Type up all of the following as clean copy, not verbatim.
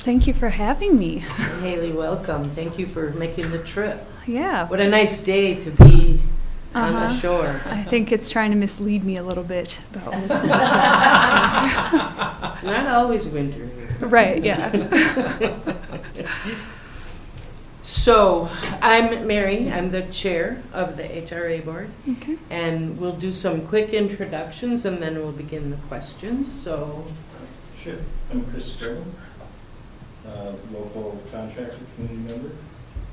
Thank you for having me. Haley, welcome. Thank you for making the trip. Yeah. What a nice day to be on the shore. I think it's trying to mislead me a little bit about what's like. It's not always winter here. Right, yeah. So, I'm Mary. I'm the chair of the HRA board. Okay. And we'll do some quick introductions and then we'll begin the questions. So, Sure. I'm Chris Sterling, local contractor, community member,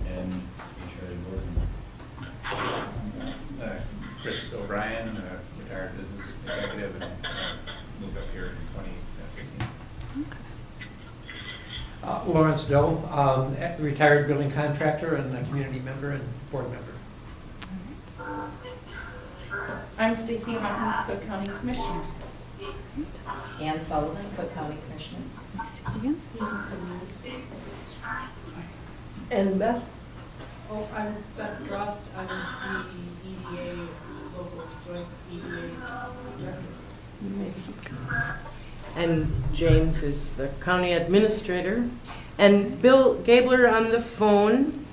and HRA board member. Chris O'Brien, retired business executive, and moved up here in 2016. Lawrence Doe, retired building contractor and a community member and board member. I'm Stacy Hawkins, Cook County Commissioner. Ann Sullivan, Cook County Commissioner. Again? and Beth? Oh, I'm Beth Drost. I'm the EDA, local joint EDA director. And James is the county administrator. And Bill Gabler on the phone.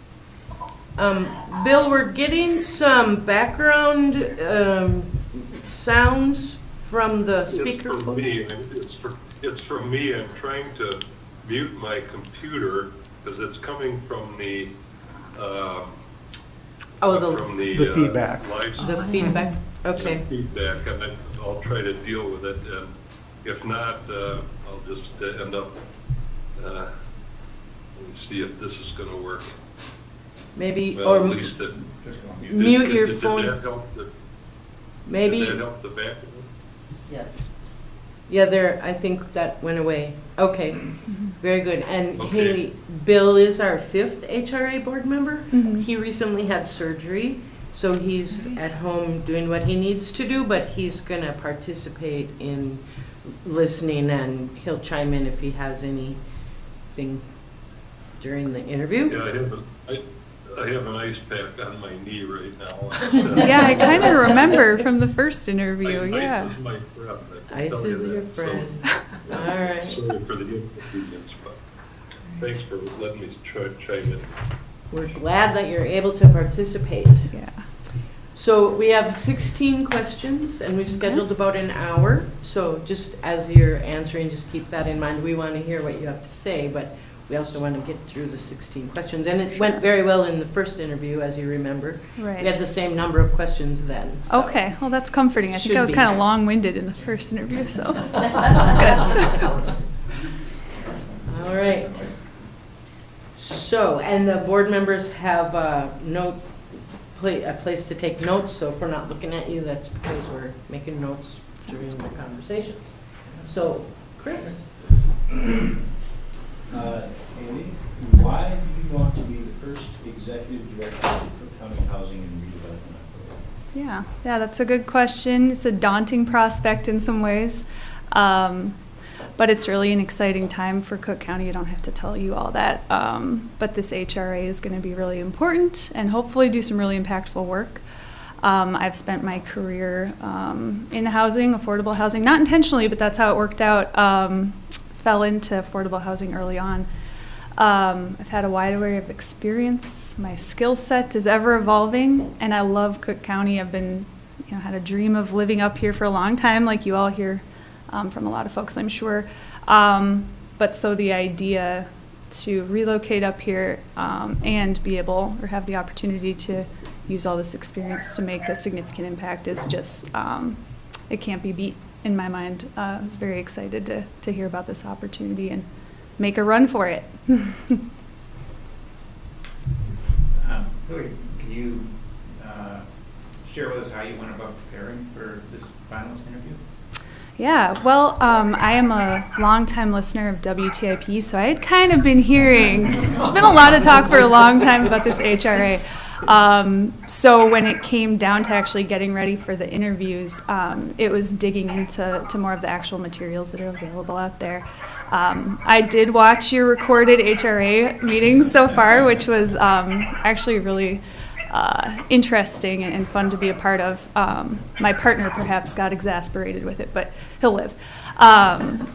Bill, we're getting some background sounds from the speakerphone. It's from me. I'm trying to mute my computer because it's coming from the the feedback. The feedback. Okay. Feedback, and then I'll try to deal with it. And if not, I'll just end up. Let me see if this is going to work. Maybe, Well, or at least mute your did phone. That help Maybe. Did that help the back? Yes. Yeah, there. I think that went away. Okay, very good. And Okay. Haley, Bill is our 5th HRA board member. Mhm. He recently had surgery, so he's at home doing what he needs to do, but he's going to participate in listening, and he'll chime in if he has anything during the interview. Yeah, I have an ice pack on my knee right now. Yeah, I kind of remember from the first interview, yeah. Ice is my friend. I can Ice tell you is your that. friend. So, All right. sorry for the inconvenience, but thanks for letting me chime in. We're glad that you're able to participate. Yeah. So we have 16 questions, and we've scheduled about an hour. So just as you're answering, just keep that in mind. We want to hear what you have to say, but we also want to get through the 16 questions. And it went very well in the first interview, as you remember. Right. We had the same number of questions then. So. Okay, well, that's comforting. I think Should I was be. kind of long-winded in the first interview, so that's good. All right. So, and the board members have a place to take notes, so if we're not looking at you, that's because we're making notes during the conversation. So, Chris? Haley, why do you want to be the first executive director of Cook County Housing and Redevelopment Authority? Yeah, that's a good question. It's a daunting prospect in some ways, but it's really an exciting time for Cook County. I don't have to tell you all that, but this HRA is going to be really important and hopefully do some really impactful work. I've spent my career in housing, affordable housing, not intentionally, but that's how it worked out. Fell into affordable housing early on. I've had a wide array of experience. My skill set is ever evolving, and I love Cook County. I've been, had a dream of living up here for a long time, like you all hear from a lot of folks, I'm sure. But so the idea to relocate up here and be able, or have the opportunity to use all this experience to make a significant impact is just, it can't be beat. In my mind, I was very excited to hear about this opportunity and make a run for it. Hillary, can you share with us how you went about preparing for this finalist interview? Yeah, well, I am a longtime listener of WTIP, so I had kind of been hearing, there's been a lot of talk for a long time about this HRA. So when it came down to actually getting ready for the interviews, it was digging into more of the actual materials that are available out there. I did watch your recorded HRA meetings so far, which was actually really interesting and fun to be a part of. My partner perhaps got exasperated with it, but he'll live.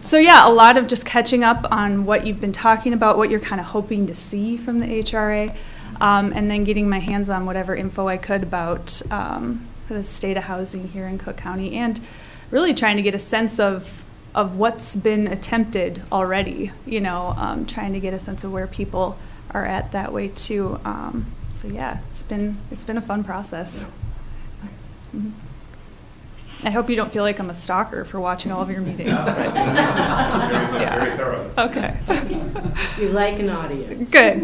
So yeah, a lot of just catching up on what you've been talking about, what you're kind of hoping to see from the HRA, and then getting my hands on whatever info I could about the state of housing here in Cook County, and really trying to get a sense of what's been attempted already, trying to get a sense of where people are at that way too. So yeah, it's been a fun process. Mm-hmm. I hope you don't feel like I'm a stalker for watching all of your meetings. But yeah. Very thorough. Okay. We like an audience. Good.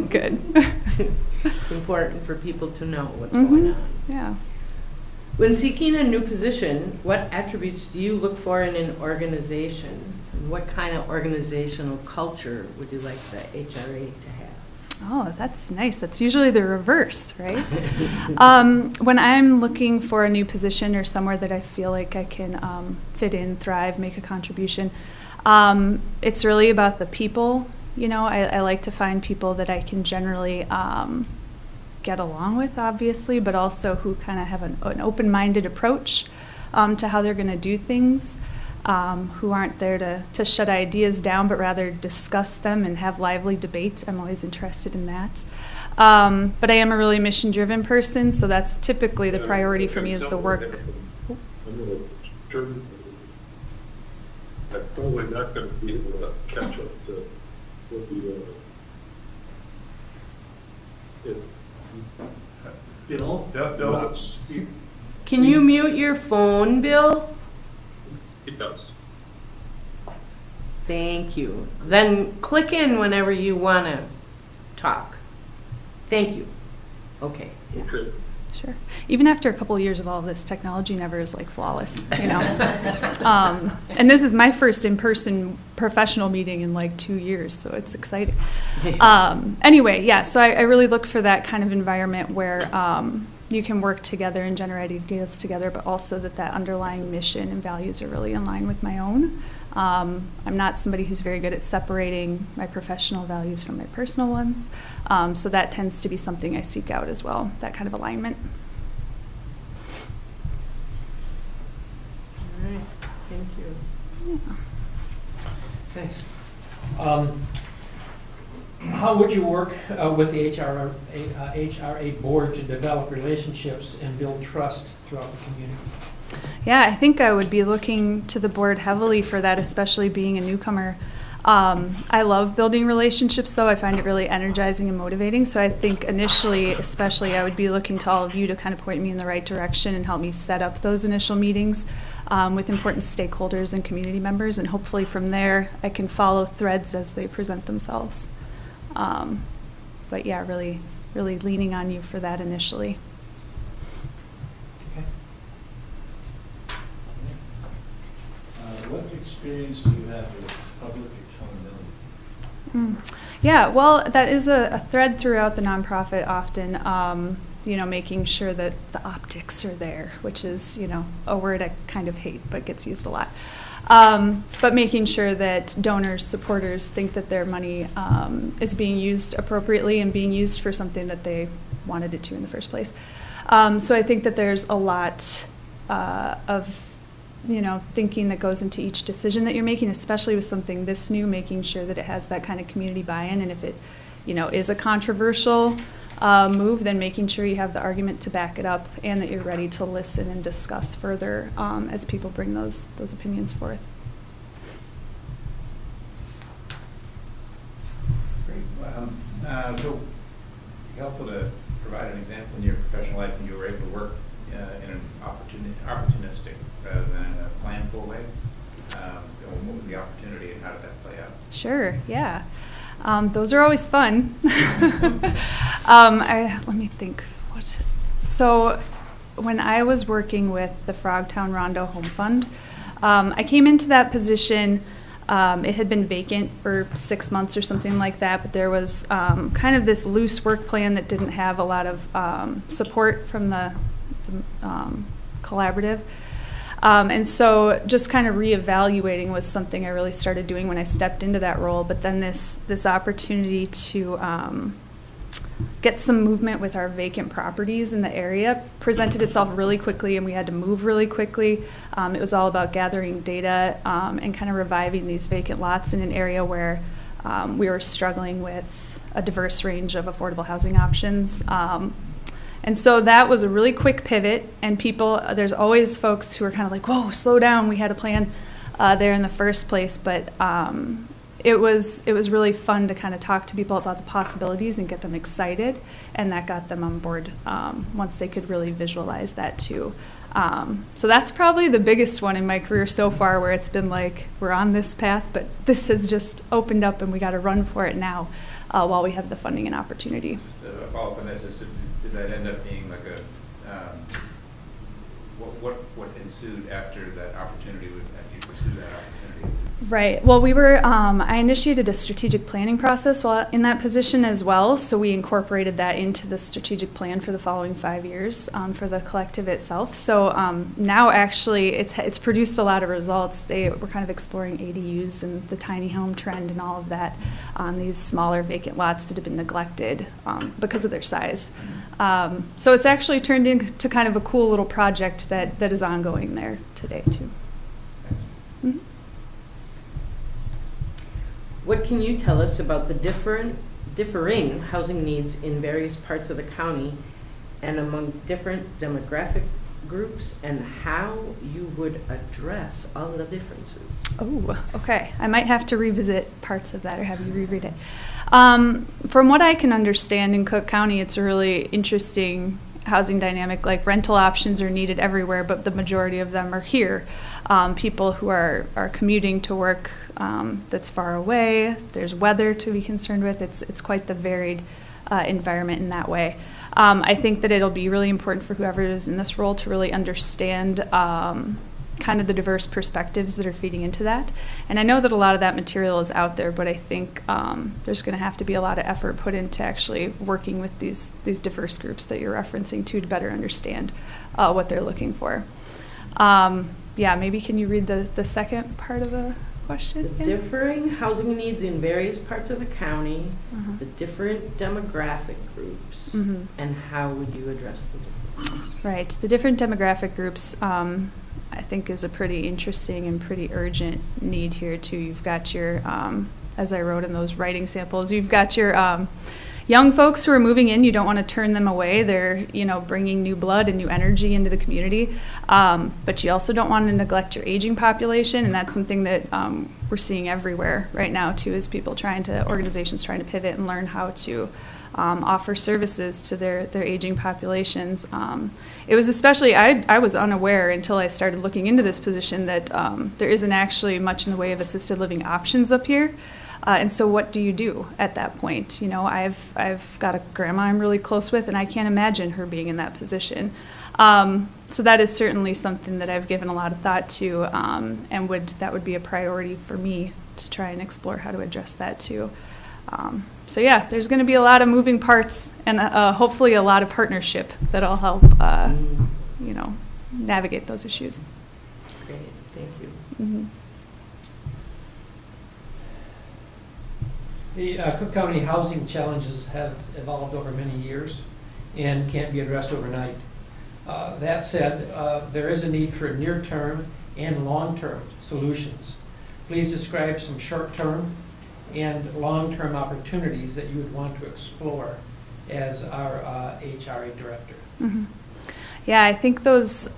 Important for people to know what's Mm-hmm. going on. Yeah. When seeking a new position, what attributes do you look for in an organization? And what kind of organizational culture would you like the HRA to have? Oh, that's nice. That's usually the reverse, right? When I'm looking for a new position or somewhere that I feel like I can fit in, thrive, make a contribution, it's really about the people. I like to find people that I can generally get along with, obviously, but also who kind of have an open-minded approach to how they're going to do things. Who aren't there to shut ideas down, but rather discuss them and have lively debate. I'm always interested in that. But I am a really mission-driven person, so that's typically the priority for me is the work. I'm probably not going to be able to catch up to what the Bill, Can you mute your phone, Bill? It does. Thank you. Then click in whenever you want to talk. Thank you. Okay. Okay. Sure. Even after a couple of years of all of this, technology never is like flawless, And this is my first in-person professional meeting in like 2 years, so it's exciting. Anyway, yeah, so I really look for that kind of environment where you can work together and generate ideas together, but also that underlying mission and values are really in line with my own. I'm not somebody who's very good at separating my professional values from my personal ones, so that tends to be something I seek out as well, that kind of alignment. All right. Thank you. Yeah. Thanks. How would you work with the HRA board to develop relationships and build trust throughout the community? Yeah, I think I would be looking to the board heavily for that, especially being a newcomer. I love building relationships, though. I find it really energizing and motivating. So I think initially, especially, I would be looking to all of you to kind of point me in the right direction and help me set up those initial meetings with important stakeholders and community members. And hopefully from there, I can follow threads as they present themselves. But yeah, really leaning on you for that initially. Okay. What experience do you have with public accountability? Yeah, well, that is a thread throughout the nonprofit often, making sure that the optics are there, which is, a word I kind of hate, but gets used a lot. But making sure that donors, supporters think that their money is being used appropriately and being used for something that they wanted it to in the first place. So I think that there's a lot of thinking that goes into each decision that you're making, especially with something this new, making sure that it has that kind of community buy-in, and if it, is a controversial move, then making sure you have the argument to back it up and that you're ready to listen and discuss further as people bring those opinions forth. Great. So helpful to provide an example in your professional life when you were able to work in an opportunistic rather than a planful way. What was the opportunity and how did that play out? Sure, yeah. Those are always fun. Let me think. So when I was working with the Frogtown Rondo Home Fund, I came into that position, it had been vacant for 6 months or something like that, but there was kind of this loose work plan that didn't have a lot of support from the collaborative. And so just kind of reevaluating was something I really started doing when I stepped into that role. But then this opportunity to get some movement with our vacant properties in the area presented itself really quickly, and we had to move really quickly. It was all about gathering data and kind of reviving these vacant lots in an area where we were struggling with a diverse range of affordable housing options. And so that was a really quick pivot, and there's always folks who are kind of like, whoa, slow down, we had a plan there in the first place, but it was really fun to kind of talk to people about the possibilities and get them excited, and that got them on board once they could really visualize that too. So that's probably the biggest one in my career so far, where it's been like, we're on this path, but this has just opened up and we got to run for it now while we have the funding and opportunity. Just a follow-up on that, did that end up being like a, what ensued after that opportunity, after you pursued that opportunity? Right. Well, I initiated a strategic planning process while in that position as well, so we incorporated that into the strategic plan for the following 5 years for the collective itself. So now actually it's produced a lot of results. We're kind of exploring ADUs and the tiny home trend and all of that on these smaller vacant lots that have been neglected because of their size. So it's actually turned into kind of a cool little project that is ongoing there today too. Thanks. Mm-hmm. What can you tell us about the differing housing needs in various parts of the county and among different demographic groups, and how you would address all the differences? Oh, okay. I might have to revisit parts of that or have you reread it. From what I can understand in Cook County, it's a really interesting housing dynamic. Like, rental options are needed everywhere, but the majority of them are here. People who are commuting to work that's far away. There's weather to be concerned with. It's quite the varied environment in that way. I think that it'll be really important for whoever is in this role to really understand kind of the diverse perspectives that are feeding into that. And I know that a lot of that material is out there, but I think there's going to have to be a lot of effort put into actually working with these diverse groups that you're referencing to better understand what they're looking for. Yeah, maybe can you read the second part of the question? The differing housing needs in various parts of the county, the different demographic groups, and how would you address the differences? Right, the different demographic groups I think is a pretty interesting and pretty urgent need here too. You've got your, as I wrote in those writing samples, you've got your young folks who are moving in. You don't want to turn them away. They're, bringing new blood and new energy into the community. But you also don't want to neglect your aging population, and that's something that we're seeing everywhere right now too, is organizations trying to pivot and learn how to offer services to their aging populations. It was especially, I was unaware until I started looking into this position that there isn't actually much in the way of assisted living options up here. And so what do you do at that point? I've got a grandma I'm really close with, and I can't imagine her being in that position. So that is certainly something that I've given a lot of thought to, and that would be a priority for me to try and explore how to address that too. So yeah, there's going to be a lot of moving parts and hopefully a lot of partnership that'll help, navigate those issues. Great, thank you. Mm-hmm. The Cook County housing challenges have evolved over many years and can't be addressed overnight. That said, there is a need for near-term and long-term solutions. Please describe some short-term and long-term opportunities that you would want to explore as our HRA director. Mm-hmm. Yeah, I think those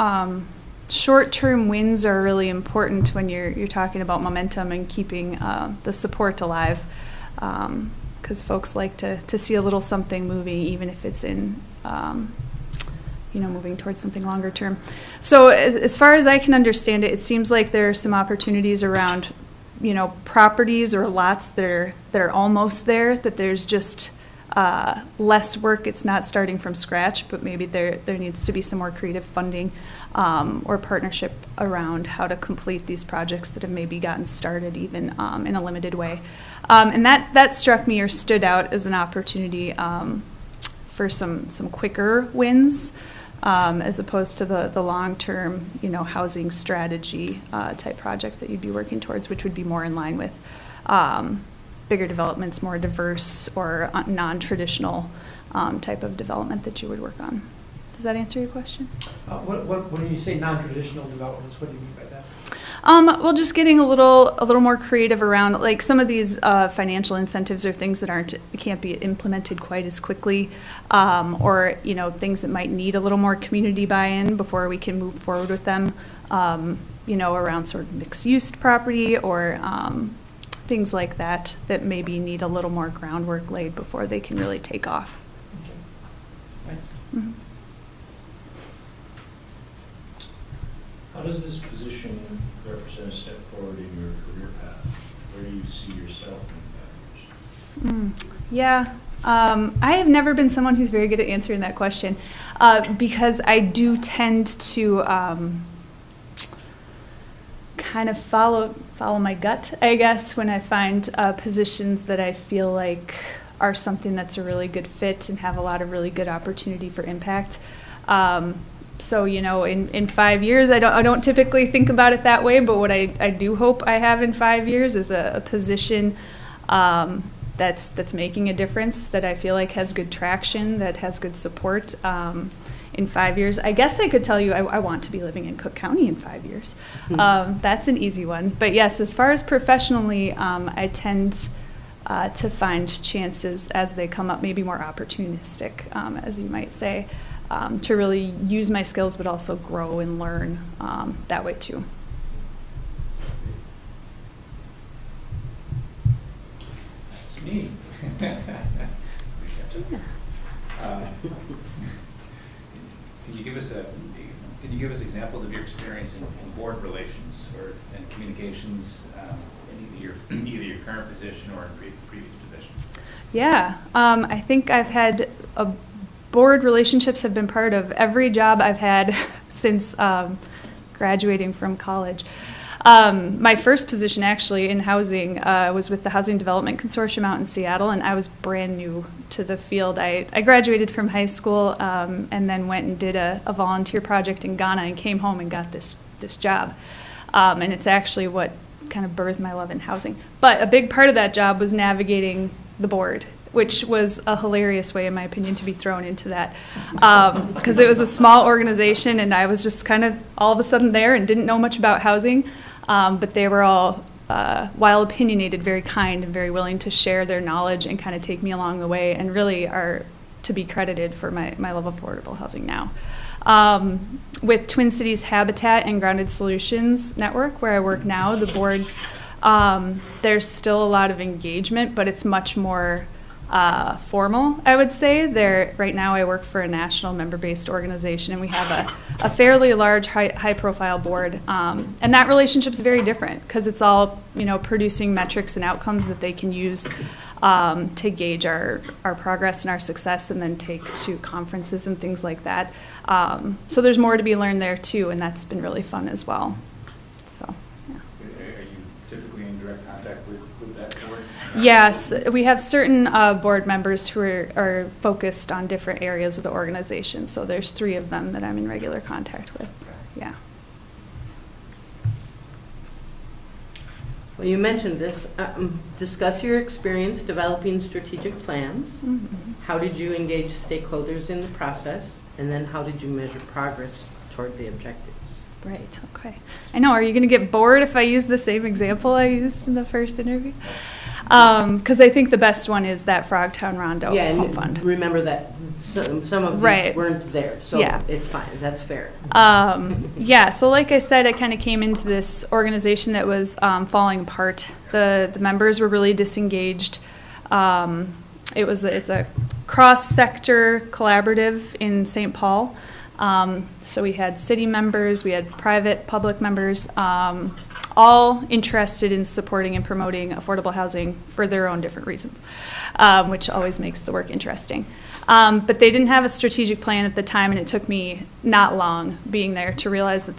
short-term wins are really important when you're talking about momentum and keeping the support alive, because folks like to see a little something moving, even if it's in moving towards something longer term. So as far as I can understand it, it seems like there are some opportunities around properties or lots that are almost there, that there's just less work. It's not starting from scratch, but maybe there needs to be some more creative funding or partnership around how to complete these projects that have maybe gotten started even in a limited way. And that struck me or stood out as an opportunity for some quicker wins as opposed to the long-term, housing strategy type project that you'd be working towards, which would be more in line with bigger developments, more diverse or non-traditional type of development that you would work on. Does that answer your question? When you say non-traditional developments, what do you mean by that? Well, just getting a little more creative around, like, some of these financial incentives are things that can't be implemented quite as quickly, or things that might need a little more community buy-in before we can move forward with them. Around sort of mixed-use property or things like that maybe need a little more groundwork laid before they can really take off. Okay. Thanks. Mm-hmm. How does this position represent a step forward in your career path? Where do you see yourself in 5 years? Yeah, I have never been someone who's very good at answering that question because I do tend to kind of follow my gut, I guess, when I find positions that I feel like are something that's a really good fit and have a lot of really good opportunity for impact. So, in 5 years, I don't typically think about it that way, but what I do hope I have in 5 years is a position that's making a difference, that I feel like has good traction, that has good support. In 5 years, I guess I could tell you I want to be living in Cook County in 5 years. That's an easy one. But yes, as far as professionally, I tend to find chances as they come up, maybe more opportunistic, as you might say. To really use my skills, but also grow and learn that way too. That's neat. Can you give us examples of your experience in board relations and communications in either your current position or in previous positions? Yeah, I think I've had board relationships have been part of every job I've had since graduating from college. My first position actually in housing was with the Housing Development Consortium out in Seattle, and I was brand new to the field. I graduated from high school and then went and did a volunteer project in Ghana and came home and got this job. And it's actually what kind of birthed my love in housing. But a big part of that job was navigating the board, which was a hilarious way, in my opinion, to be thrown into that. Because it was a small organization, and I was just kind of all of a sudden there and didn't know much about housing. But they were all, while opinionated, very kind and very willing to share their knowledge and kind of take me along the way, and really are to be credited for my love of affordable housing now. With Twin Cities Habitat and Grounded Solutions Network, where I work now, the boards, there's still a lot of engagement, but it's much more formal, I would say. Right now I work for a national member-based organization, and we have a fairly large high-profile board, and that relationship's very different because it's all producing metrics and outcomes that they can use to gauge our progress and our success, and then take to conferences and things like that. So there's more to be learned there too, and that's been really fun as well. So, yeah. Are you typically in direct contact with that board? Yes, we have certain board members who are focused on different areas of the organization. So there's 3 of them that I'm in regular contact with. Yeah. Well, you mentioned this. Discuss your experience developing strategic plans. Mm-hmm. How did you engage stakeholders in the process? And then how did you measure progress toward the objectives? Right, okay. I know, are you going to get bored if I use the same example I used in the first interview? Because I think the best one is that Frogtown Rondo Home Fund. And remember that some of these Right. weren't there, so Yeah. it's fine, that's fair. Yeah, so like I said, I kind of came into this organization that was falling apart. The members were really disengaged. It's a cross-sector collaborative in St. Paul. So we had city members, we had private, public members, all interested in supporting and promoting affordable housing for their own different reasons, which always makes the work interesting. But they didn't have a strategic plan at the time, and it took me not long being there to realize that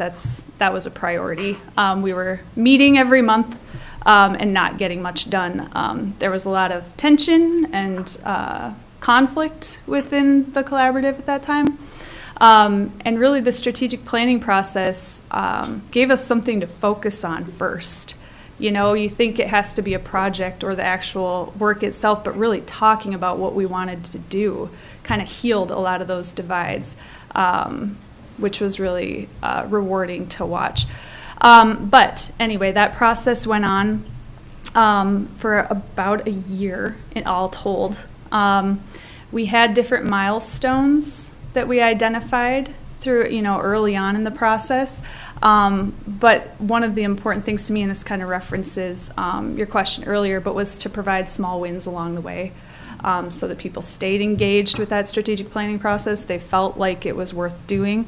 that was a priority. We were meeting every month and not getting much done. There was a lot of tension and conflict within the collaborative at that time. And really the strategic planning process gave us something to focus on first. You know, you think it has to be a project or the actual work itself, but really talking about what we wanted to do kind of healed a lot of those divides, which was really rewarding to watch. But anyway, that process went on for about a year, all told. We had different milestones that we identified through, early on in the process. But one of the important things to me, and this kind of references your question earlier, but was to provide small wins along the way so that people stayed engaged with that strategic planning process. They felt like it was worth doing.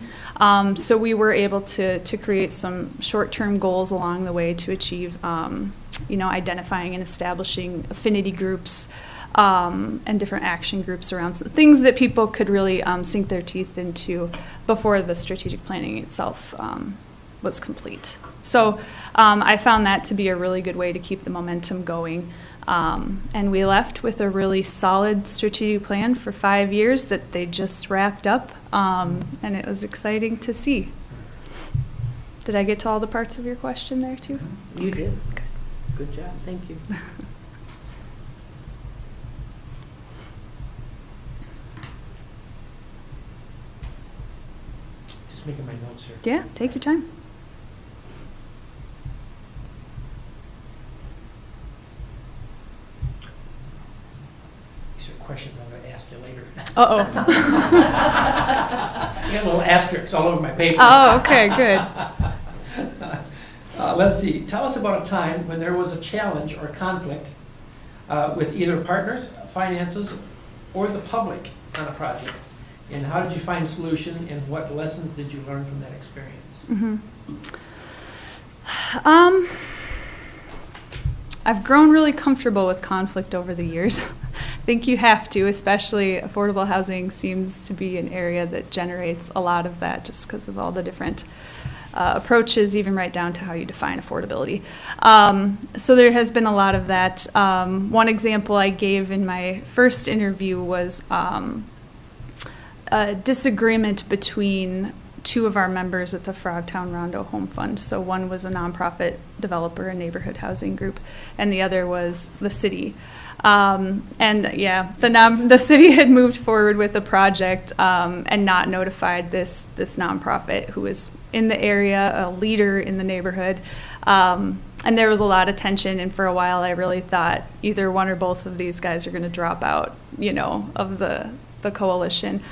So we were able to create some short-term goals along the way to achieve, identifying and establishing affinity groups, and different action groups around things that people could really sink their teeth into before the strategic planning itself was complete. So I found that to be a really good way to keep the momentum going. And we left with a really solid strategic plan for 5 years that they just wrapped up, and it was exciting to see. Did I get to all the parts of your question there too? You did. Good job. Thank you. Making my notes here. Yeah, take your time. These are questions I'm going to ask you later. Uh-oh. I got little asterisks all over my paper. Oh, okay, good. Let's see. Tell us about a time when there was a challenge or conflict with either partners, finances, or the public on a project. And how did you find solution, and what lessons did you learn from that experience? Mm-hmm. I've grown really comfortable with conflict over the years. I think you have to, especially affordable housing seems to be an area that generates a lot of that just because of all the different approaches, even right down to how you define affordability. So there has been a lot of that. One example I gave in my first interview was a disagreement between two of our members at the Frogtown Rondo Home Fund. So one was a nonprofit developer, a neighborhood housing group, and the other was the city. The city had moved forward with the project and not notified this nonprofit who was in the area, a leader in the neighborhood. And there was a lot of tension, and for a while I really thought either one or both of these guys are going to drop out, of the coalition.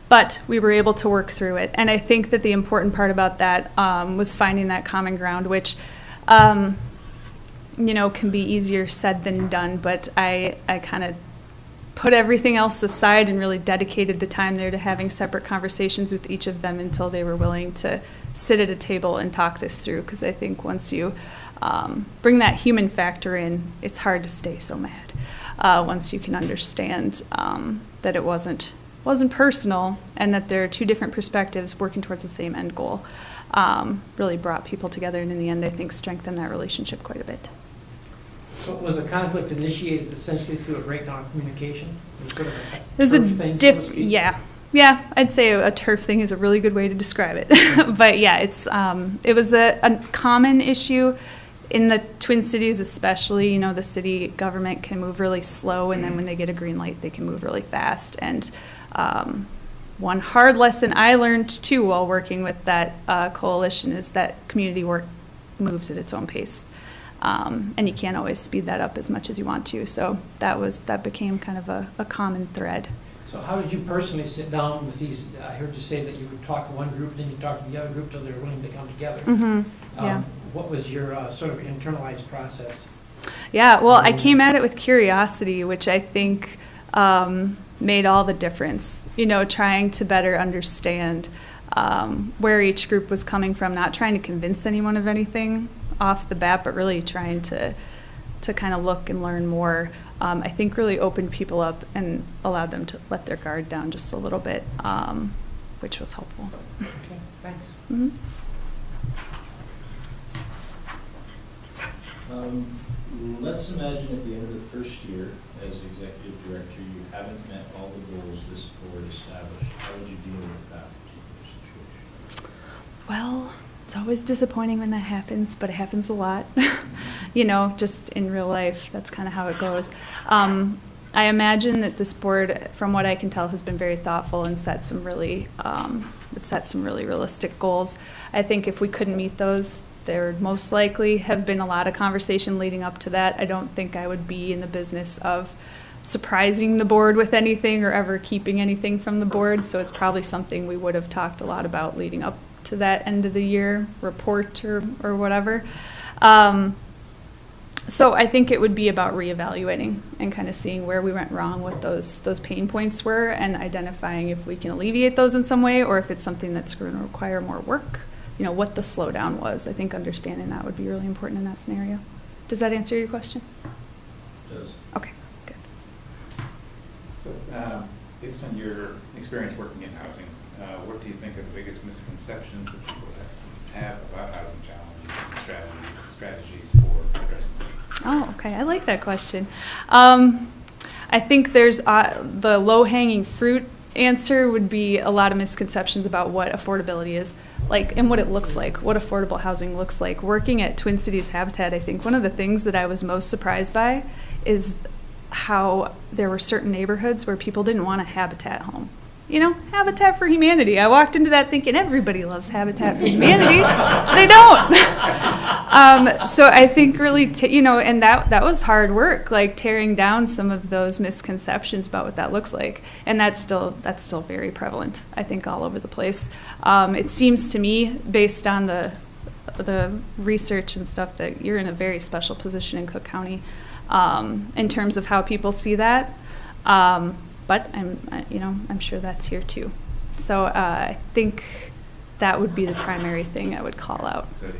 But we were able to work through it. And I think that the important part about that was finding that common ground, which, can be easier said than done. But I kind of put everything else aside and really dedicated the time there to having separate conversations with each of them until they were willing to sit at a table and talk this through. Because I think once you bring that human factor in, it's hard to stay so mad. Once you can understand that it wasn't personal and that there are two different perspectives working towards the same end goal, really brought people together, and in the end I think strengthened that relationship quite a bit. So was a conflict initiated essentially through a breakdown of communication? It was a turf thing, yeah, I'd say a turf thing is a really good way to describe it. But yeah, it was a common issue in the Twin Cities, especially. The city government can move really slow, and then when they get a green light, they can move really fast. And one hard lesson I learned too while working with that coalition is that community work moves at its own pace, and you can't always speed that up as much as you want to. So that became kind of a common thread. So how did you personally sit down with these? I heard you say that you would talk to one group, then you talk to the other group till they were willing to come together. Mm-hmm. Yeah. What was your sort of internalized process? Yeah, well, I came at it with curiosity, which I think made all the difference. Trying to better understand where each group was coming from, not trying to convince anyone of anything off the bat, but really trying to kind of look and learn more. I think really opened people up and allowed them to let their guard down just a little bit, which was helpful. Okay, thanks. Mm-hmm. Let's imagine at the end of the first year as executive director, you haven't met all the goals this board established. How would you deal with that particular situation? Well, it's always disappointing when that happens, but it happens a lot. You know, just in real life, that's kind of how it goes. I imagine that this board, from what I can tell, has been very thoughtful and set some really realistic goals. I think if we couldn't meet those, there would most likely have been a lot of conversation leading up to that. I don't think I would be in the business of surprising the board with anything or ever keeping anything from the board, so it's probably something we would have talked a lot about leading up to that end of the year report or whatever. So I think it would be about reevaluating and kind of seeing where we went wrong, what those pain points were, and identifying if we can alleviate those in some way or if it's something that's going to require more work. You know, what the slowdown was. I think understanding that would be really important in that scenario. Does that answer your question? It does. Okay, good. So, based on your experience working in housing, what do you think are the biggest misconceptions that people have about housing challenges and strategies for addressing them? Oh, okay. I like that question. I think there's the low-hanging fruit answer would be a lot of misconceptions about what affordability is like and what it looks like, what affordable housing looks like. Working at Twin Cities Habitat, I think one of the things that I was most surprised by is how there were certain neighborhoods where people didn't want a Habitat home. You know, Habitat for Humanity. I walked into that thinking everybody loves Habitat for Humanity. They don't. So I think really, you know, and that was hard work, like tearing down some of those misconceptions about what that looks like. And that's still very prevalent, I think, all over the place. It seems to me, based on the research and stuff, that you're in a very special position in Cook County in terms of how people see that. But I'm sure that's here too. So I think that would be the primary thing I would call out. So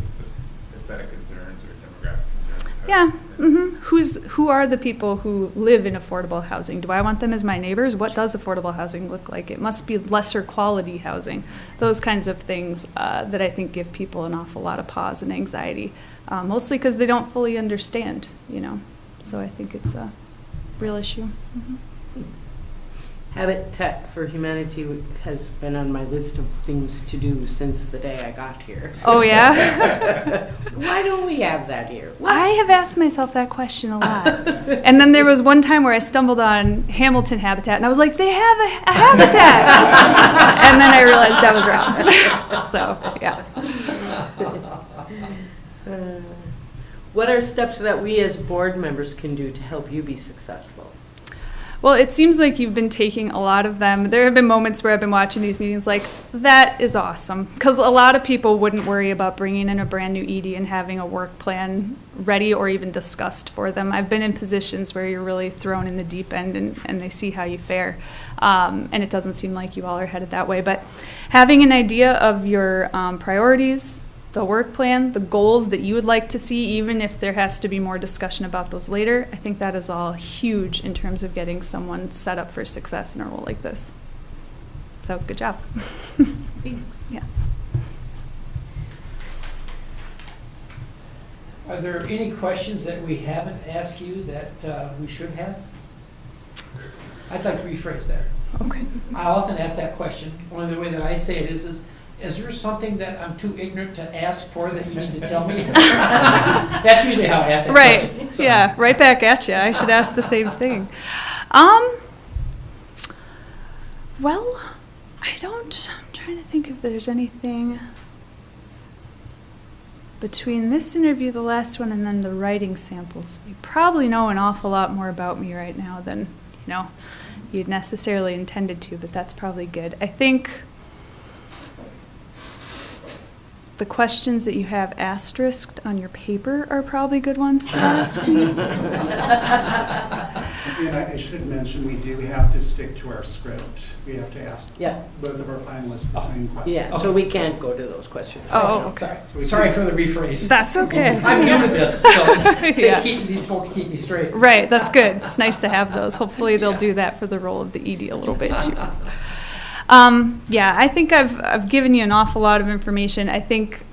aesthetic concerns or demographic concerns? Yeah. Mm-hmm. Who are the people who live in affordable housing? Do I want them as my neighbors? What does affordable housing look like? It must be lesser quality housing. Those kinds of things that I think give people an awful lot of pause and anxiety, mostly because they don't fully understand, you know. So I think it's a real issue. Mm-hmm. Habitat for Humanity has been on my list of things to do since the day I got here. Oh, yeah? Why don't we have that here? I have asked myself that question a lot. And then there was one time where I stumbled on Hamilton Habitat, and I was like, they have a habitat! And then I realized I was wrong. So, yeah. What are steps that we as board members can do to help you be successful? Well, it seems like you've been taking a lot of them. There have been moments where I've been watching these meetings like, that is awesome. Because a lot of people wouldn't worry about bringing in a brand new ED and having a work plan ready or even discussed for them. I've been in positions where you're really thrown in the deep end and they see how you fare. And it doesn't seem like you all are headed that way. But having an idea of your priorities, the work plan, the goals that you would like to see, even if there has to be more discussion about those later, I think that is all huge in terms of getting someone set up for success in a role like this. So, good job. Thanks. Yeah. Are there any questions that we haven't asked you that we should have? I'd like to rephrase that. Okay. I often ask that question. Only the way that I say it is there something that I'm too ignorant to ask for that you need to tell me? That's usually how I ask that question. Right. So. Yeah, right back at you. I should ask the same thing. Well, I'm trying to think if there's anything between this interview, the last one, and then the writing samples. You probably know an awful lot more about me right now than, you'd necessarily intended to, but that's probably good. I think the questions that you have asterisked on your paper are probably good ones to ask me. And I should mention, we do have to stick to our script. We have to ask Yeah. both of our finalists the same question. Yeah, so we can't go to those questions. Oh, Sorry. So we Sorry can- for the rephrase. That's okay. I'm new to this, so Yeah. these folks keep me straight. Right, that's good. It's nice to have those. Hopefully they'll do that for the role of the ED a little bit too. Yeah, I think I've given you an awful lot of information. I think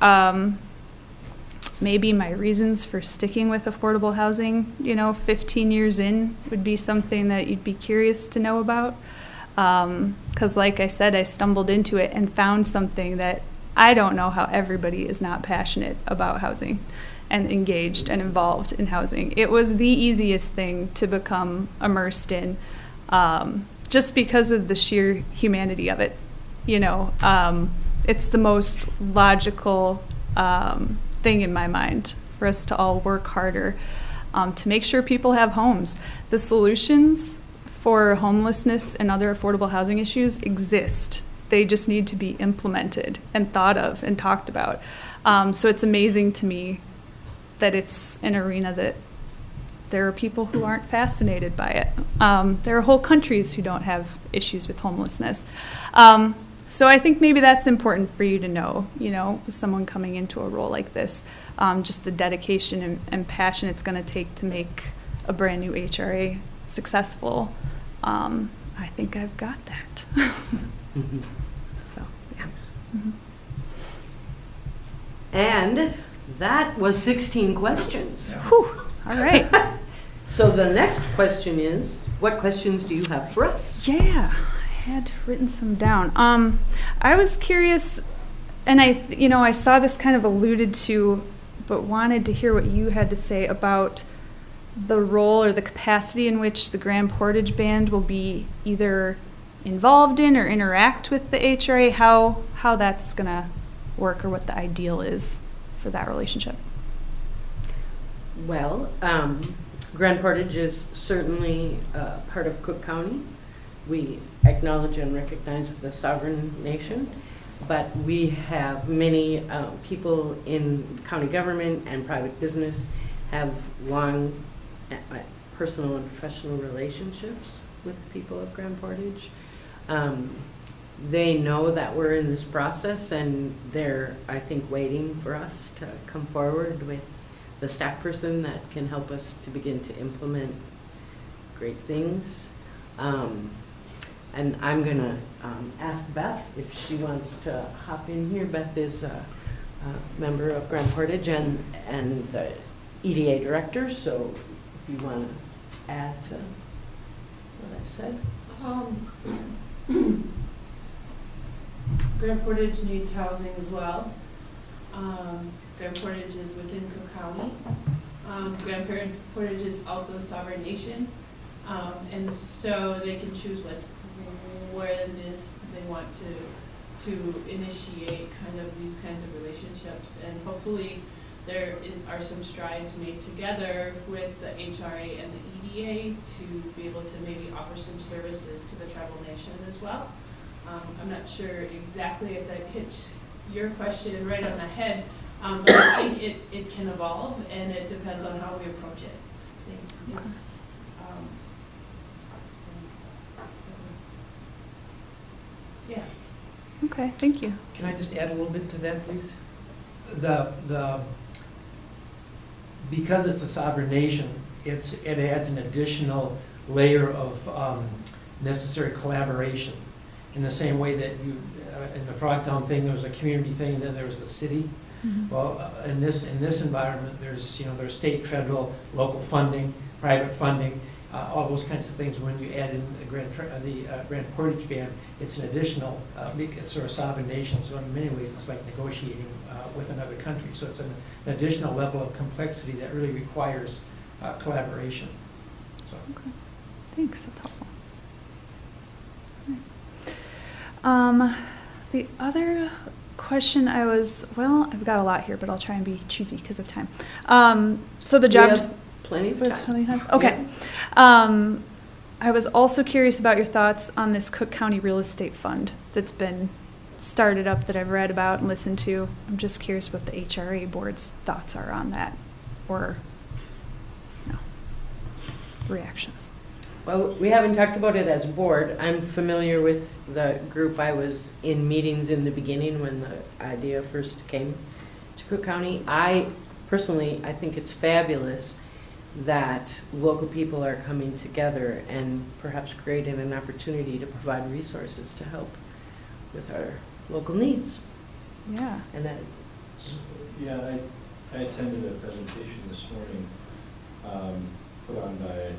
maybe my reasons for sticking with affordable housing, 15 years in would be something that you'd be curious to know about. Because like I said, I stumbled into it and found something that I don't know how everybody is not passionate about housing and engaged and involved in housing. It was the easiest thing to become immersed in, just because of the sheer humanity of it. It's the most logical thing in my mind for us to all work harder to make sure people have homes. The solutions for homelessness and other affordable housing issues exist. They just need to be implemented and thought of and talked about. So it's amazing to me that it's an arena that there are people who aren't fascinated by it. There are whole countries who don't have issues with homelessness. So I think maybe that's important for you to know, someone coming into a role like this, just the dedication and passion it's going to take to make a brand new HRA successful. I think I've got that. Mhm. So, yeah. Mhm. And that was 16 questions. Whew. All right. So the next question is, what questions do you have for us? Yeah, I had written some down. I was curious, and I saw this kind of alluded to, but wanted to hear what you had to say about the role or the capacity in which the Grand Portage Band will be either involved in or interact with the HRA, how that's going to work or what the ideal is for that relationship. Well, Grand Portage is certainly part of Cook County. We acknowledge and recognize the sovereign nation, but we have many people in county government and private business have long personal and professional relationships with people of Grand Portage. They know that we're in this process, and they're, I think, waiting for us to come forward with the staff person that can help us to begin to implement great things. And I'm going to ask Beth if she wants to hop in here. Beth is a member of Grand Portage and the EDA director, so if you want to add to what I've said. Grand Portage needs housing as well. Grand Portage is within Cook County. Grand Portage is also a sovereign nation, and so they can choose where they want to initiate these kinds of relationships, and hopefully there are some strides made together with the HRA and the EDA to be able to maybe offer some services to the tribal nation as well. I'm not sure exactly if that hits your question right on the head, but I think it can evolve, and it depends on how we approach it. I think, yeah. Okay, thank you. Can I just add a little bit to that, please? Because it's a sovereign nation, it adds an additional layer of necessary collaboration. In the same way that in the Frogtown thing, there was a community thing, and then there was the city. Mm-hmm. Well, in this environment, there's state, federal, local funding, private funding, all those kinds of things. When you add in the Grand Portage Band, it's an additional, it's sort of sovereign nation. So in many ways, it's like negotiating with another country. So it's an additional level of complexity that really requires collaboration. So. Okay. Thanks, that's helpful. The other question I've got a lot here, but I'll try and be choosy because of time. So the job. We have plenty of time. Okay. Yeah. I was also curious about your thoughts on this Cook County Real Estate Fund that's been started up that I've read about and listened to. I'm just curious what the HRA board's thoughts are on that, or reactions. Well, we haven't talked about it as a board. I'm familiar with the group. I was in meetings in the beginning when the idea first came to Cook County. I think it's fabulous that local people are coming together and perhaps creating an opportunity to provide resources to help with our local needs. Yeah. And that, Yeah, I attended a presentation this morning put on by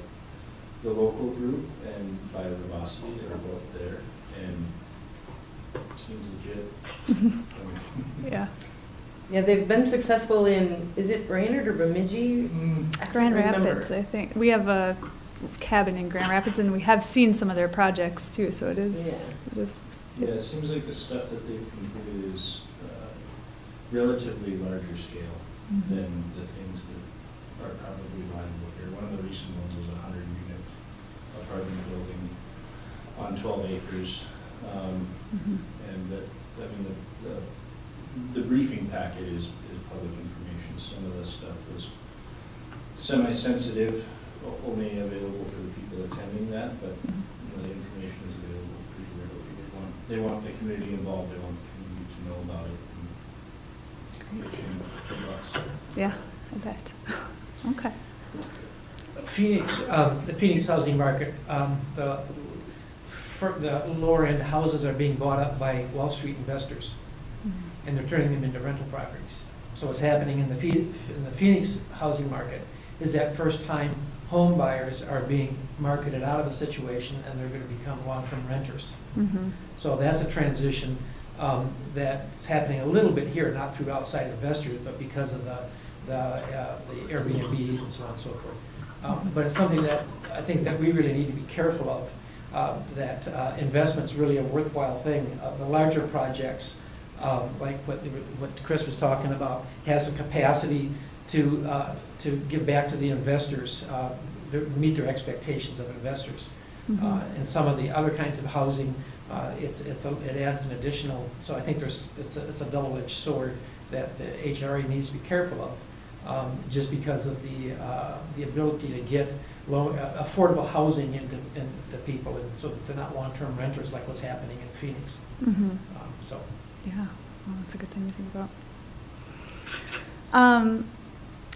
the local group and by Ravasi. They were both there, and it seems legit. Yeah. yeah, they've been successful in, is it Brainerd or Bemidji? I can't Grand remember. Rapids, I think. We have a cabin in Grand Rapids, and we have seen some of their projects too, so it is. Yeah. It is. Yeah, it seems like the stuff that they've completed is relatively larger scale Mhm. than the things that are probably viable here. One of the recent ones was a 100-unit apartment building on 12 acres. Mhm. And that, I mean, the briefing packet is public information. Some of the stuff was semi-sensitive, only available for the people attending that, but you know, the information is available pretty readily. They want the community involved, they want the community to know about it. Yeah, I bet. Okay. Phoenix, the Phoenix housing market, the lower end houses are being bought up by Wall Street investors, and they're turning them into rental properties. So what's happening in the Phoenix housing market is that first-time home buyers are being marketed out of the situation, and they're going to become long-term renters. Mm-hmm. So that's a transition that's happening a little bit here, not through outside investors, but because of the Airbnb and so on and so forth. But it's something that I think that we really need to be careful of, that investment's really a worthwhile thing. The larger projects, like what Chris was talking about, has the capacity to give back to the investors, meet their expectations of investors. Mm-hmm. And some of the other kinds of housing, it adds an additional, so I think it's a double-edged sword that the HRA needs to be careful of, just because of the ability to get affordable housing into people, and so that they're not long-term renters like what's happening in Phoenix. Mm-hmm. So. Yeah, well, that's a good thing to think about.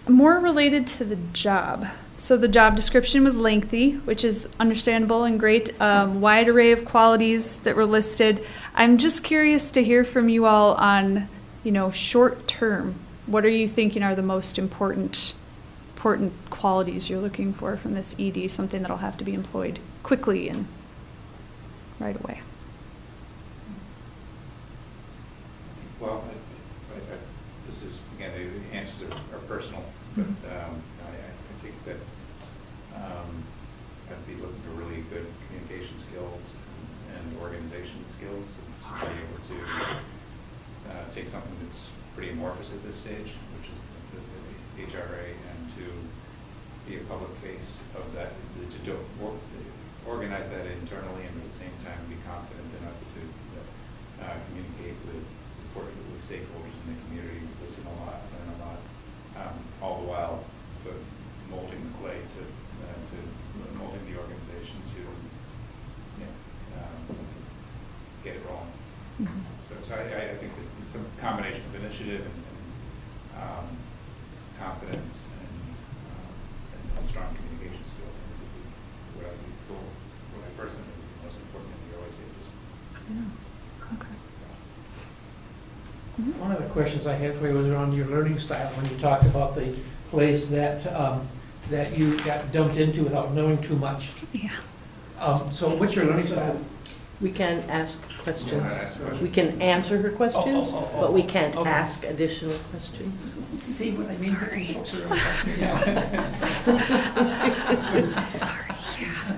More related to the job. So the job description was lengthy, which is understandable and great. Wide array of qualities that were listed. I'm just curious to hear from you all on, short term. What are you thinking are the most important qualities you're looking for from this ED? Something that'll have to be employed quickly and right away. Well, this is, again, the answers are personal, but I think that I'd be looking for really good communication skills and organization skills, and somebody able to take something that's pretty amorphous at this stage, which is the HRA, and to be a public face of that, to organize that internally, and at the same time be confident enough to communicate with stakeholders in the community, listen a lot, learn a lot, all the while sort of molding the clay to molding the organization to get it rolling. Mm-hmm. So I think that it's some combination of initiative and confidence and strong communication skills. I think would be what I personally think is the most important in the early stages. Yeah. Okay. One of the questions I had for you was around your learning style, when you talked about the place that you got dumped into without knowing too much. Yeah. So what's your learning style? We can ask questions. Yeah, We can answer her questions, Oh. but we can't Okay. ask additional questions. See what I mean? Sorry. These folks are really- Sorry. Yeah.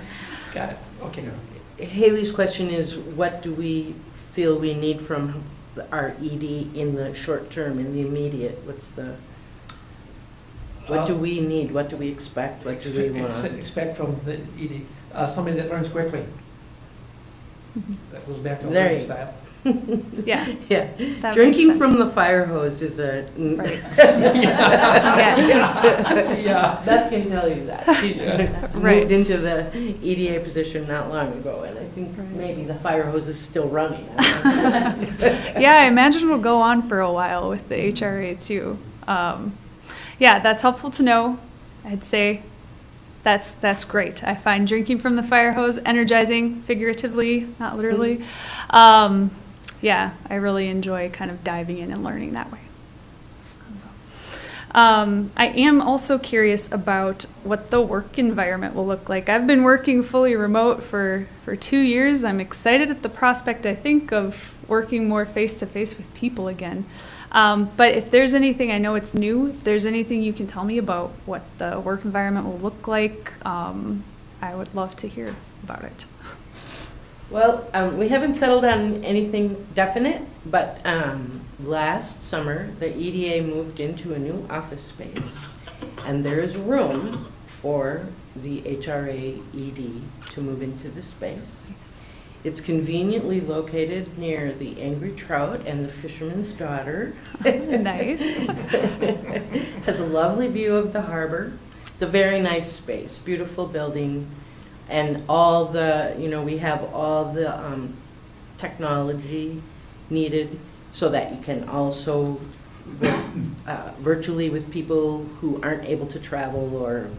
Got it, okay. Haley's question is, what do we feel we need from our ED in the short term, in the immediate? What do we need? What do we expect? What do we want? Expect from the ED, somebody that learns quickly. That goes back to There Oregon you- style. Yeah. Yeah. That Drinking makes from sense. the fire hose is a. Right. Yeah. Beth can tell you that. She Right. moved into the EDA position not long ago, and I think Right. maybe the fire hose is still running. Yeah, I imagine we'll go on for a while with the HRA too. Yeah, that's helpful to know. I'd say that's great. I find drinking from the fire hose energizing, figuratively, not literally. Yeah, I really enjoy kind of diving in and learning that way. I am also curious about what the work environment will look like. I've been working fully remote for 2 years. I'm excited at the prospect, I think, of working more face-to-face with people again. But if there's anything, I know it's new, if there's anything you can tell me about what the work environment will look like, I would love to hear about it. Well, we haven't settled on anything definite, but last summer, the EDA moved into a new office space, and there is room for the HRA ED to move into the space. It's conveniently located near the Angry Trout and the Fisherman's Daughter. Nice. Has a lovely view of the harbor. It's a very nice space, beautiful building, and all the, we have all the technology needed so that you can also work virtually with people who aren't able to travel or,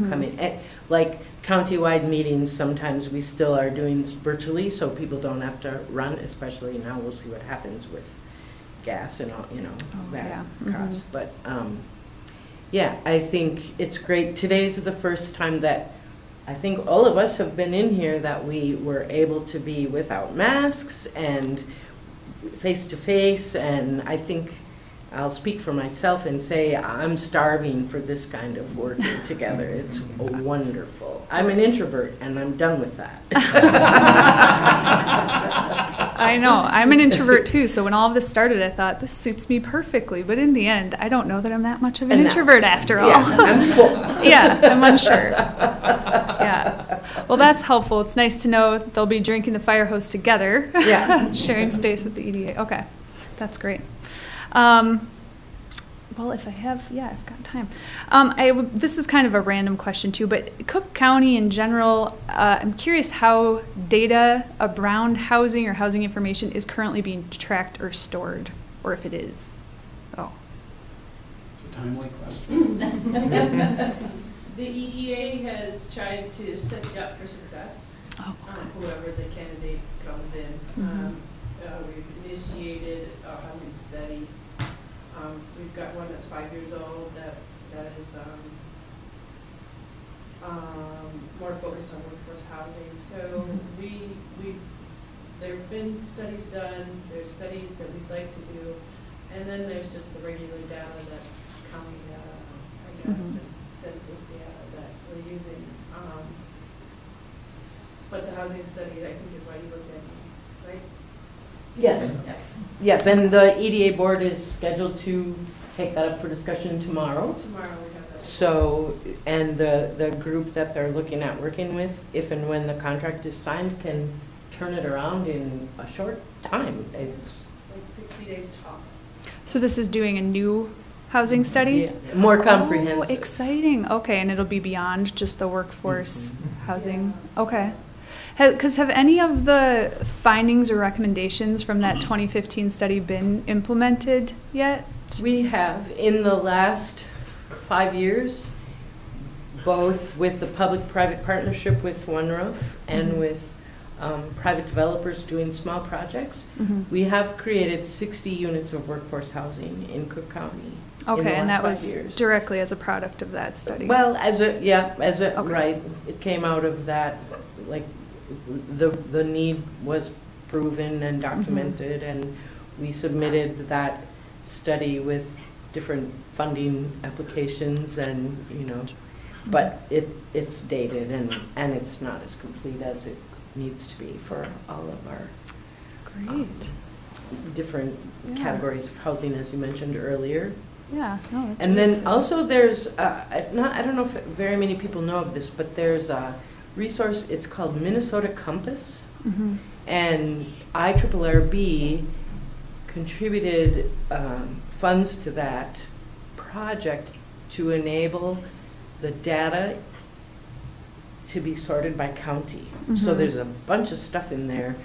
come in. Like countywide meetings, sometimes we still are doing virtually, so people don't have to run, especially now. We'll see what happens with gas and all, that cost. But yeah, I think it's great. Today's the first time that I think all of us have been in here that we were able to be without masks and face to face, and I think I'll speak for myself and say I'm starving for this kind of working together. It's wonderful. I'm an introvert and I'm done with that. I know, I'm an introvert too, so when all of this started, I thought, this suits me perfectly, but in the end, I don't know that I'm that much of an Enough. introvert after all. Yeah, I'm full. Yeah, I'm unsure. Yeah. Well, that's helpful. It's nice to know they'll be drinking the fire hose together. Yeah. Sharing space with the EDA. Okay, that's great. Well, if I have, I've got time. This is kind of a random question too, but Cook County in general, I'm curious how data around housing or housing information is currently being tracked or stored, or if it is. Oh. It's a timely question. The EDA has tried to set you up for success, whoever the candidate comes in. Mhm. We've initiated a housing study. We've got one that's 5 years old that is more focused on workforce housing. So there've been studies done, there's studies that we'd like to do, and then there's just the regular data that county data, I guess, and census data that we're using. But the housing study, I think, is why you looked at me, right? Yes. Yes, and the EDA board is scheduled to take that up for discussion tomorrow. Tomorrow we have that. So, and the group that they're looking at working with, if and when the contract is signed, can turn it around in a short time. It's Like 60 days tops. So this is doing a new housing study? more comprehensive. Oh, exciting. Okay, and it'll be beyond just the workforce housing. Okay. Because have any of the findings or recommendations from that 2015 study been implemented yet? We have, in the last 5 years, both with the public-private partnership with One Roof and with private developers doing small projects, we have created 60 units of workforce housing in Cook County. Okay, and that was 5 years. directly as a product of that study? Well, okay. Right, it came out of that, like, the need was proven and documented, and we submitted that study with different funding applications, and, but it's dated and it's not as complete as it needs to be for all of our Great. different categories of housing, as you mentioned earlier. Yeah, no, that's And really then exciting. also there's, I don't know if very many people know of this, but there's a resource, it's called Minnesota Compass. Mhm. And IRRB contributed funds to that project to enable the data to be sorted by county. So there's a bunch of stuff in there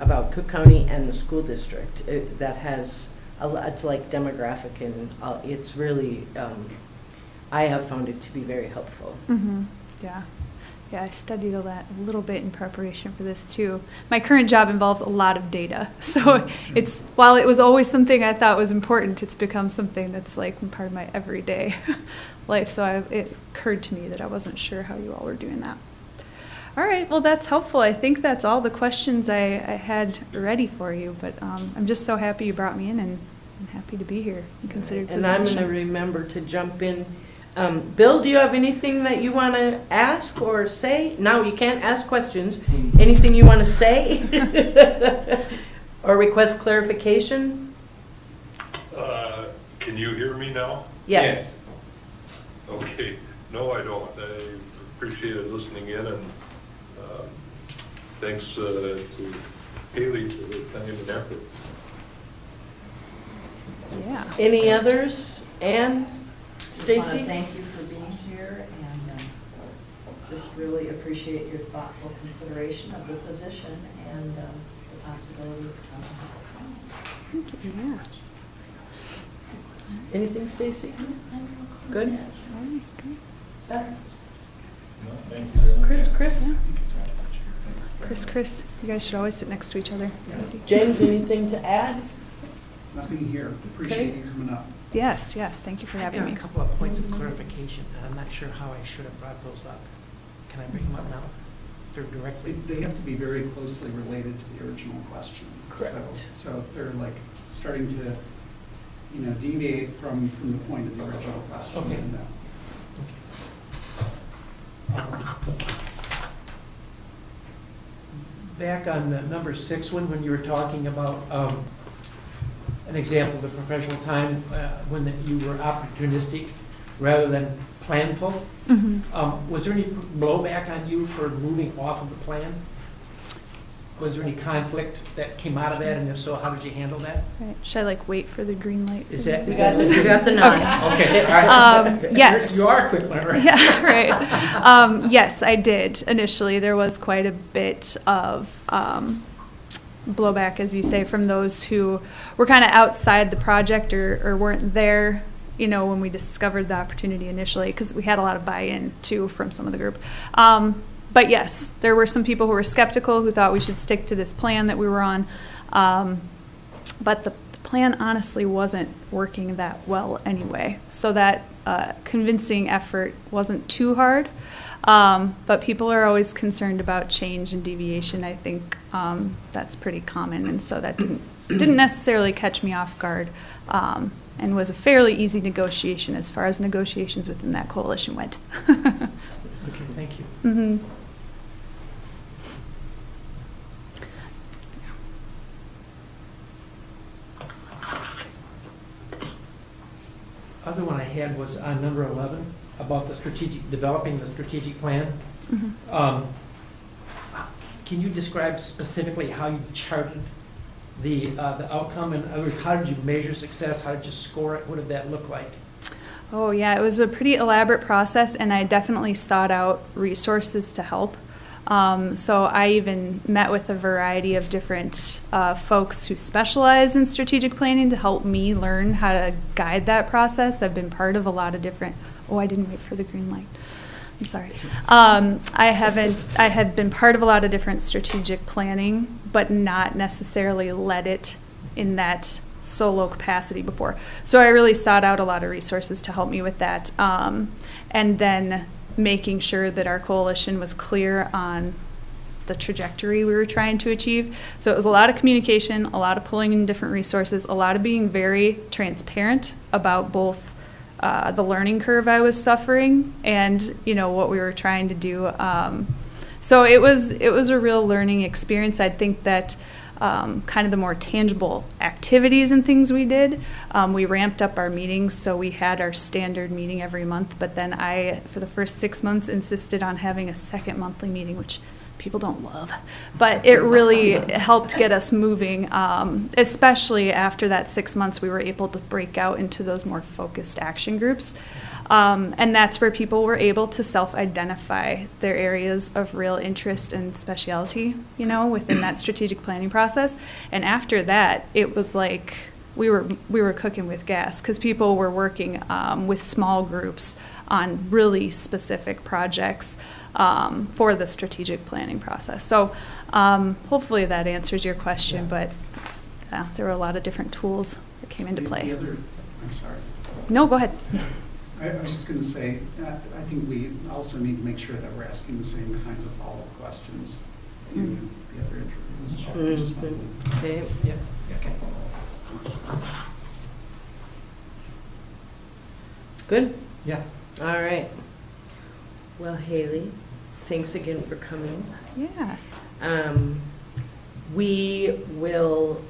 about Cook County and the school district that has, it's like demographic, and it's really, I have found it to be very helpful. Yeah. Yeah, I studied a little bit in preparation for this too. My current job involves a lot of data. So it's, while it was always something I thought was important, it's become something that's like part of my everyday life. So it occurred to me that I wasn't sure how you all were doing that. All right, well, that's helpful. I think that's all the questions I had ready for you, but I'm just so happy you brought me in, and I'm happy to be here and considered. And I'm going to remember to jump in. Bill, do you have anything that you want to ask or say? No, you can't ask questions. Anything you want to say? Or request clarification? Can you hear me now? Yes. Okay. No, I don't. I appreciated listening in, and thanks to Haley for the time and effort. Yeah. Any others? Ann? Just want to Stacy? thank you for being here, and just really appreciate your thoughtful consideration of the position and the possibility of coming. Thank you. Yeah. Anything, Stacy? Good? All right, great. Beth? No, thank you very much. Chris? Yeah. Chris, you guys should always sit next to each other. It's easy. James, anything to add? Nothing here. Appreciate you coming up. Yes, thank you for I've having got me. a couple of points of clarification, and I'm not sure how I should have brought those up. Can I bring them up now? They're directly. They have to be very closely related to the original question. Correct. So if they're like starting to, deviate from the point of the original question, Okay. then no. Back on the number 6 one, when you were talking about an example of the professional time when you were opportunistic rather than planful, was there any blowback on you for moving off of the plan? Was there any conflict that came out of that, and if so, how did you handle that? Right. Should I wait for the green light? Is that You got the nod. Okay, all right. Yes. You are a quick learner. Yeah, right. Yes, I did. Initially, there was quite a bit of blowback, as you say, from those who were kind of outside the project or weren't there, when we discovered the opportunity initially, because we had a lot of buy-in, too, from some of the group. But yes, there were some people who were skeptical, who thought we should stick to this plan that we were on. But the plan honestly wasn't working that well anyway. So that convincing effort wasn't too hard. But people are always concerned about change and deviation. I think that's pretty common. And so that didn't necessarily catch me off guard, and was a fairly easy negotiation as far as negotiations within that coalition went. Okay, thank you. Mm-hmm. Other one I had was on number 11 about developing the strategic plan. Can you describe specifically how you charted the outcome, and how did you measure success? How did you score it? What did that look like? Oh yeah, it was a pretty elaborate process, and I definitely sought out resources to help. So I even met with a variety of different folks who specialize in strategic planning to help me learn how to guide that process. I've been part of a lot of different, I didn't wait for the green light. I'm sorry. I had been part of a lot of different strategic planning, but not necessarily led it in that solo capacity before. So I really sought out a lot of resources to help me with that. And then making sure that our coalition was clear on the trajectory we were trying to achieve. So it was a lot of communication, a lot of pulling in different resources, a lot of being very transparent about both the learning curve I was suffering and what we were trying to do. So it was a real learning experience. I think that kind of the more tangible activities and things we did, we ramped up our meetings, so we had our standard meeting every month, but then I, for the first 6 months, insisted on having a second monthly meeting, which people don't love, but it really helped get us moving, especially after that 6 months, we were able to break out into those more focused action groups. And that's where people were able to self-identify their areas of real interest and specialty, you know, within that strategic planning process. And after that, it was like we were cooking with gas, because people were working with small groups on really specific projects for the strategic planning process. So hopefully that answers your question, but there were a lot of different tools that came into play. I'm sorry. No, go ahead. I was just going to say, I think we also need to make sure that we're asking the same kinds of follow-up questions in the other interviews. Just one. Okay. Yeah, okay. Good? Yeah. All right. Well, Haley, thanks again for coming. Yeah. We will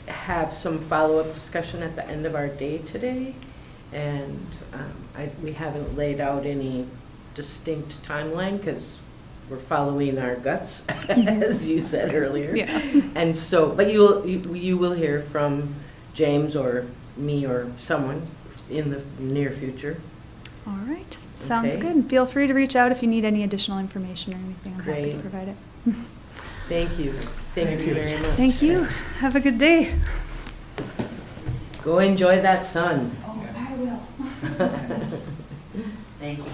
have some follow-up discussion at the end of our day today, and we haven't laid out any distinct timeline because we're following our guts, as you said earlier. Yeah. And so, but you will hear from James or me or someone in the near future. All right. Sounds Okay. good. Feel free to reach out if you need any additional information or anything. I'm happy Great. to provide it. Thank you. Thank you very much. Thank you. Have a good day. Go enjoy that sun. Oh, I will. Thank you.